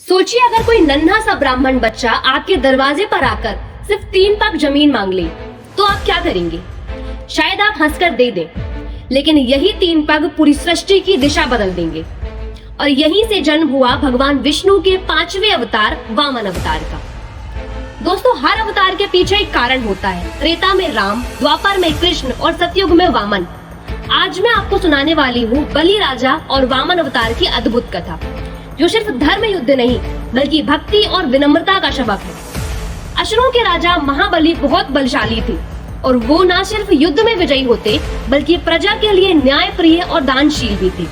सोचिए अगर कोई नन्हा सा ब्राह्मण बच्चा आपके दरवाजे पर आकर सिर्फ 3 पग जमीन मांग ले तो आप क्या करेंगे? शायद आप हंसकर दे दें, लेकिन यही 3 पग पूरी सृष्टि की दिशा बदल देंगे। और यहीं से जन्म हुआ भगवान विष्णु के 5वें अवतार वामन अवतार का। दोस्तों, हर अवतार के पीछे एक कारण होता है। त्रेता में राम, द्वापर में कृष्ण और सतयुग में वामन। आज मैं आपको सुनाने वाली हूँ बलि राजा और वामन अवतार की अद्भुत कथा, जो सिर्फ धर्म युद्ध नहीं बल्कि भक्ति और विनम्रता का सबक है। असुरों के राजा महाबली बहुत बलशाली थे और वो न सिर्फ युद्ध में विजयी होते बल्कि प्रजा के लिए न्याय प्रिय और दानशील भी थे।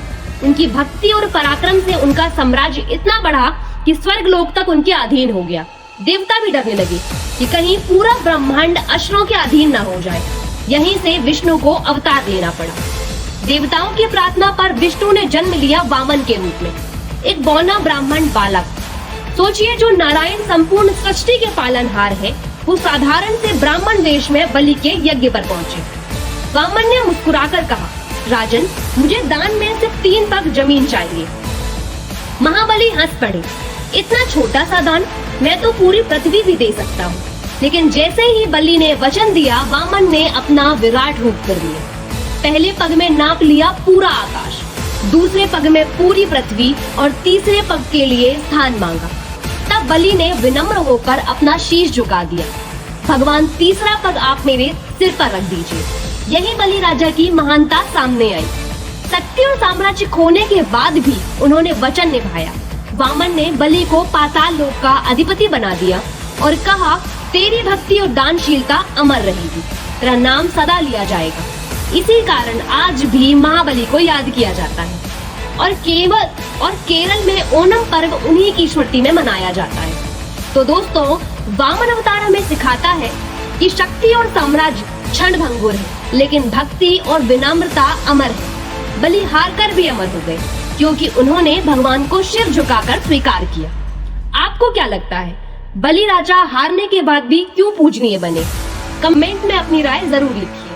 उनकी भक्ति और पराक्रम से उनका साम्राज्य इतना बढ़ा कि स्वर्ग लोक तक उनके अधीन हो गया। देवता भी डरने लगे कि कहीं पूरा ब्रह्मांड असुरों के अधीन न हो जाए। यहीं से विष्णु को अवतार लेना पड़ा। देवताओं की प्रार्थना पर विष्णु ने जन्म लिया वामन के रूप में, एक बौना ब्राह्मण बालक। सोचिए, जो नारायण संपूर्ण सृष्टि के पालनहार है, वो साधारण से ब्राह्मण वेश में बलि के यज्ञ पर पहुंचे। वामन ने मुस्कुराकर कहा, राजन, मुझे दान में सिर्फ 3 पग जमीन चाहिए। महाबली हंस पड़े, इतना छोटा सा दान? मैं तो पूरी पृथ्वी भी दे सकता हूँ। लेकिन जैसे ही बलि ने वचन दिया, वामन ने अपना विराट रूप कर लिया। पहले पग में नाप लिया पूरा आकाश, दूसरे पग में पूरी पृथ्वी और तीसरे पग के लिए स्थान मांगा। तब बलि ने विनम्र होकर अपना शीश झुका दिया। भगवान, तीसरा पग आप मेरे सिर पर रख दीजिए। यही बलि राजा की महानता सामने आई। शक्ति और साम्राज्य खोने के बाद भी उन्होंने वचन निभाया। वामन ने बलि को पाताल लोक का अधिपति बना दिया और कहा, तेरी भक्ति और दानशीलता अमर रहेगी, तेरा नाम सदा लिया जाएगा। इसी कारण आज भी महाबली को याद किया जाता है और केरल में ओणम पर्व उन्हीं की स्मृति में मनाया जाता है। तो दोस्तों, वामन अवतार हमें सिखाता है कि शक्ति और साम्राज्य क्षणभंगुर है, लेकिन भक्ति और विनम्रता अमर है। बलि हार कर भी अमर हो गए क्योंकि उन्होंने भगवान को सिर झुकाकर स्वीकार किया। आपको क्या लगता है, बलि राजा हारने के बाद भी क्यों पूजनीय बने? कमेंट में अपनी राय जरूर लिखिए।